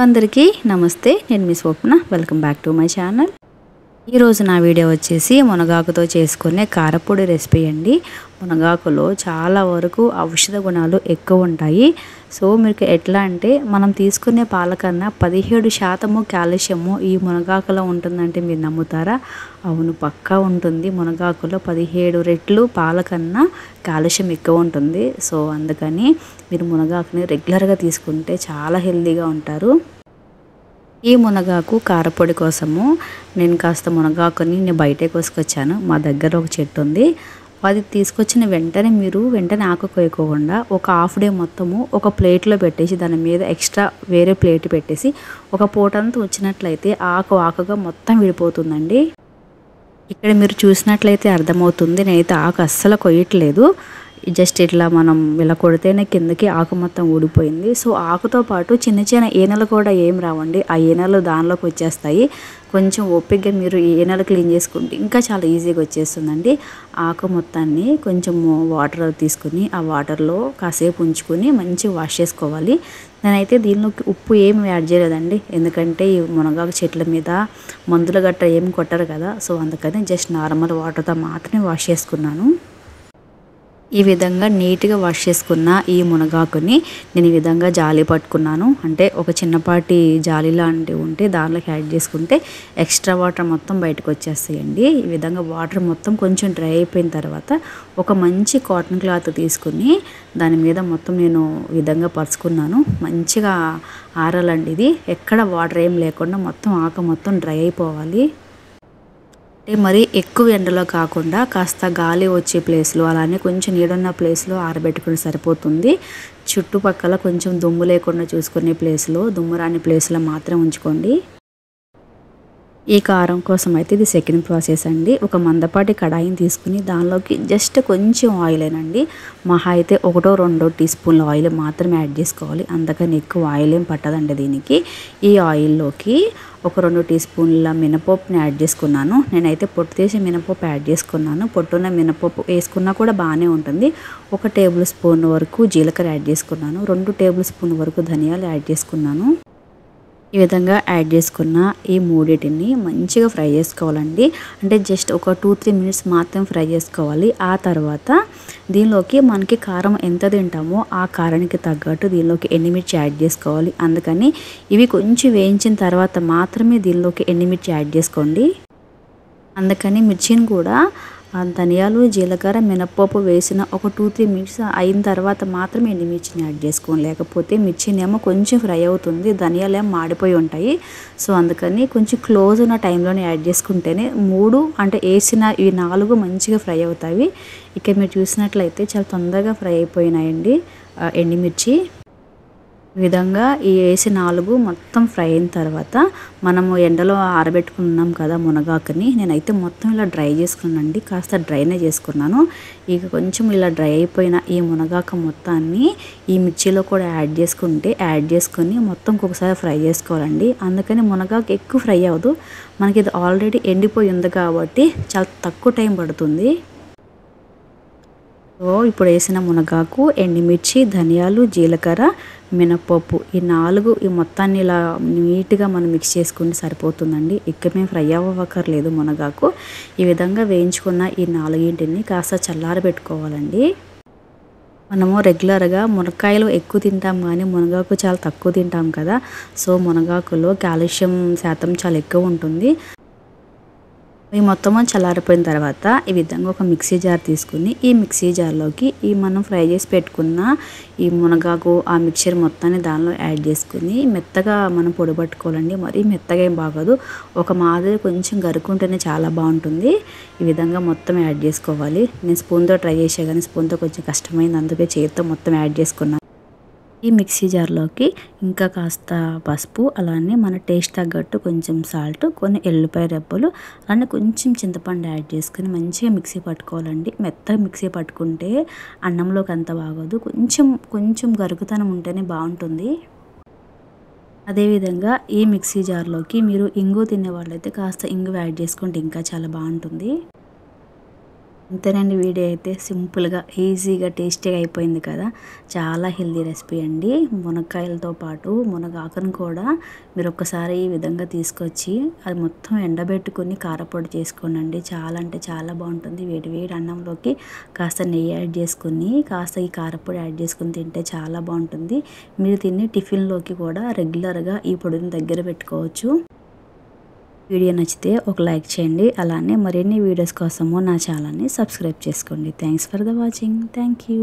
అందరికీ నమస్తే, నేను మీ Swapna. Welcome back to my channel. ఈరోజు నా వీడియో వచ్చేసి మునగాకుతో చేసుకునే కారపొడి రెసిపీ అండి. మునగాకులో చాలా వరకు ఔషధ గుణాలు ఎక్కువ ఉంటాయి. సో మీకు ఎట్లా అంటే మనం తీసుకునే పాల కన్నా 17% కాల్షియము ఈ మునగాకులో ఉంటుందంటే మీరు నమ్ముతారా? అవును, పక్కా ఉంటుంది. మునగాకులో 17 రెట్లు పాల కన్నా కాల్షియం ఎక్కువ ఉంటుంది. సో అందుకని మీరు మునగాకుని రెగ్యులర్గా తీసుకుంటే చాలా హెల్తీగా ఉంటారు. ఈ మునగాకు కారపొడి కోసము నేను కాస్త మునగాకుని బయటే కోసుకొచ్చాను. మా దగ్గర ఒక చెట్టు ఉంది. అది తీసుకొచ్చిన వెంటనే ఆకు కోయకోకుండా ఒక హాఫ్ డే మొత్తము ఒక ప్లేట్లో పెట్టేసి దాని మీద ఎక్స్ట్రా వేరే ప్లేట్ పెట్టేసి ఒక పూటంతా వచ్చినట్లయితే ఆకుగా మొత్తం విడిపోతుందండి. ఇక్కడ మీరు చూసినట్లయితే అర్థమవుతుంది. నేనైతే ఆకు అస్సలు కొయ్యట్లేదు. జస్ట్ ఇట్లా మనం ఇలా కొడితేనే కిందకి ఆకు మొత్తం ఊడిపోయింది. సో ఆకుతో పాటు చిన్న చిన్న ఈనెలు కూడా ఏం రావండి. ఆ ఈనెలు దానిలోకి వచ్చేస్తాయి. కొంచెం ఓపికగా మీరు ఈ ఈనెలు క్లీన్ చేసుకుంటే ఇంకా చాలా ఈజీగా వచ్చేస్తుందండి. ఆకు మొత్తాన్ని కొంచెం వాటర్ తీసుకుని ఆ వాటర్లో కాసేపు ఉంచుకొని మంచిగా వాష్ చేసుకోవాలి. నేనైతే దీనిలోకి ఉప్పు ఏమి యాడ్ చేయలేదండి. ఎందుకంటే ఈ మునగాకు చెట్ల మీద మందులు గట్ట ఏమి కొట్టరు కదా. సో అందుకని జస్ట్ నార్మల్ వాటర్తో మాత్రమే వాష్ చేసుకున్నాను. ఈ విధంగా నీట్గా వాష్ చేసుకున్న ఈ మునగాకుని నేను ఈ విధంగా జాలి పట్టుకున్నాను. అంటే ఒక చిన్నపాటి జాలి లాంటివి ఉంటే దానిలోకి యాడ్ చేసుకుంటే ఎక్స్ట్రా వాటర్ మొత్తం బయటకు వచ్చేస్తాయండి. ఈ విధంగా వాటర్ మొత్తం కొంచెం డ్రై అయిపోయిన తర్వాత ఒక మంచి కాటన్ క్లాత్ తీసుకుని దాని మీద మొత్తం నేను ఈ విధంగా పరుచుకున్నాను. మంచిగా ఆరాలండి. ఇది ఎక్కడ వాటర్ ఏం లేకుండా మొత్తం ఆకు మొత్తం డ్రై అయిపోవాలి. అంటే మరి ఎక్కువ ఎండలో కాకుండా కాస్త గాలి వచ్చే ప్లేస్లో అలానే కొంచెం నీడున్న ప్లేస్లో ఆరబెట్టుకుని సరిపోతుంది. చుట్టుపక్కల కొంచెం దుమ్ము లేకుండా చూసుకునే ప్లేస్లో, దుమ్ము రాని ప్లేస్లో మాత్రం ఉంచుకోండి. ఈ కారం కోసం అయితే ఇది సెకండ్ ప్రాసెస్ అండి. ఒక మందపాటి కడాయిని తీసుకుని దానిలోకి జస్ట్ కొంచెం ఆయిలేనండి. మహా అయితే 1-2 టీ స్పూన్ల ఆయిల్ మాత్రమే యాడ్ చేసుకోవాలి. అందుకని ఎక్కువ ఆయిల్ ఏం పట్టదండి దీనికి. ఈ ఆయిల్లోకి ఒక 2 టీ స్పూన్ల మినపప్పుని యాడ్ చేసుకున్నాను. నేనైతే పొట్టు తీసి మినపప్పు యాడ్ చేసుకున్నాను. పొట్టున్న మినపప్పు వేసుకున్నా కూడా బాగానే ఉంటుంది. 1 టేబుల్ స్పూన్ వరకు జీలకర్ర యాడ్ చేసుకున్నాను. 2 టేబుల్ స్పూన్ వరకు ధనియాలు యాడ్ చేసుకున్నాను. ఈ విధంగా యాడ్ చేసుకున్న ఈ మూడింటిని మంచిగా ఫ్రై చేసుకోవాలండి. అంటే జస్ట్ ఒక 2-3 మినిట్స్ మాత్రం ఫ్రై చేసుకోవాలి. ఆ తర్వాత దీనిలోకి మనకి కారం ఎంత తింటామో ఆ కారానికి తగ్గట్టు దీనిలోకి ఎండుమిర్చి యాడ్ చేసుకోవాలి. అందుకని ఇవి కొంచెం వేయించిన తర్వాత మాత్రమే దీనిలోకి ఎండుమిర్చి యాడ్ చేసుకోండి. అందుకని మిర్చిని కూడా ధనియాలు, జీలకర్ర, మినప్పప్పు వేసిన ఒక 2-3 మినిట్స్ అయిన తర్వాత మాత్రమే ఎండుమిర్చిని యాడ్ చేసుకోండి. లేకపోతే మిర్చినేమో కొంచెం ఫ్రై అవుతుంది, ధనియాలు ఏమో మాడిపోయి ఉంటాయి. సో అందుకని కొంచెం క్లోజ్ ఉన్న టైంలోనే యాడ్ చేసుకుంటేనే 3 అంటే వేసిన ఇవి 4 మంచిగా ఫ్రై అవుతాయి. ఇక మీరు చూసినట్లయితే చాలా తొందరగా ఫ్రై అయిపోయినాయండి ఎండుమిర్చి. ఈ విధంగా ఈ వేసి 4 మొత్తం ఫ్రై అయిన తర్వాత మనము ఎండలో ఆరబెట్టుకున్నాం కదా మునగాకుని, నేనైతే మొత్తం ఇలా డ్రై చేసుకున్నానండి. కాస్త డ్రైనే చేసుకున్నాను. ఇక కొంచెం ఇలా డ్రై అయిపోయిన ఈ మునగాకు మొత్తాన్ని ఈ మిర్చిలో కూడా యాడ్ చేసుకొని మొత్తం ఒకసారి ఫ్రై చేసుకోవాలండి. అందుకని మునగాకు ఎక్కువ ఫ్రై అవ్వదు. మనకి ఇది ఆల్రెడీ ఎండిపోయి ఉంది కాబట్టి చాలా తక్కువ టైం పడుతుంది. సో ఇప్పుడు వేసిన మునగాకు, ఎండుమిర్చి, ధనియాలు, జీలకర్ర, మినప్పప్పు ఈ 4 ఈ మొత్తాన్ని ఇలా నీట్గా మనం మిక్స్ చేసుకుంటే సరిపోతుందండి. ఎక్కువ ఫ్రై అవ్వక్కర్లేదు మునగాకు. ఈ విధంగా వేయించుకున్న ఈ 4ని కాస్త చల్లారబెట్టుకోవాలండి. మనము రెగ్యులర్గా మునక్కాయలు ఎక్కువ తింటాం కానీ మునగాకు చాలా తక్కువ తింటాం కదా. సో మునగాకులో కాల్షియం శాతం చాలా ఎక్కువ ఉంటుంది. ఈ మొత్తం చల్లారిపోయిన తర్వాత ఈ విధంగా ఒక మిక్సీ జార్ తీసుకుని ఈ మిక్సీ జార్లోకి ఈ మనం ఫ్రై చేసి పెట్టుకున్న ఈ మునగాకు ఆ మిక్చర్ మొత్తాన్ని దానిలో యాడ్ చేసుకుని మెత్తగా మనం పొడి పట్టుకోవాలండి. మరీ మెత్తగా ఏం బాగోదు. ఒక మాదిరి కొంచెం గరుకుంటేనే చాలా బాగుంటుంది. ఈ విధంగా మొత్తం యాడ్ చేసుకోవాలి. నేను స్పూన్తో ట్రై చేసే కానీ స్పూన్తో కొంచెం కష్టమైంది, అందుకే చేతితో మొత్తం యాడ్ చేసుకున్నాను. ఈ మిక్సీ జార్లోకి ఇంకా కాస్త పసుపు, అలానే మన టేస్ట్ తగ్గట్టు కొంచెం సాల్ట్, కొన్ని ఎల్లిపాయ రెబ్బలు, అలానే కొంచెం చింతపండు యాడ్ చేసుకుని మంచిగా మిక్సీ పట్టుకోవాలండి. మెత్తగా మిక్సీ పట్టుకుంటే అన్నంలోకి అంత బాగోదు. కొంచెం గరుకుతనం ఉంటేనే బాగుంటుంది. అదేవిధంగా ఈ మిక్సీ జార్లోకి మీరు ఇంగు తినే వాళ్ళైతే కాస్త ఇంగు యాడ్ చేసుకుంటే ఇంకా చాలా బాగుంటుంది. అంతేనండి, వీడియో అయితే సింపుల్గా ఈజీగా టేస్టీగా అయిపోయింది కదా. చాలా హెల్దీ రెసిపీ అండి. మునక్కాయలతో పాటు మునగాకును కూడా మీరు ఒక్కసారి ఈ విధంగా తీసుకొచ్చి అది మొత్తం ఎండబెట్టుకుని కారపొడి చేసుకోనండి. చాలా అంటే చాలా బాగుంటుంది. వేడి వేడి అన్నంలోకి కాస్త నెయ్యి యాడ్ చేసుకుని కాస్త ఈ కారపొడి యాడ్ చేసుకుని తింటే చాలా బాగుంటుంది. మీరు తినే టిఫిన్లోకి కూడా రెగ్యులర్గా ఈ పొడిని దగ్గర పెట్టుకోవచ్చు. వీడియో నచ్చితే ఒక లైక్ చేయండి. అలానే మరిన్ని వీడియోస్ కోసము నా ఛానల్ని సబ్స్క్రైబ్ చేసుకోండి. Thanks for the watching. Thank you.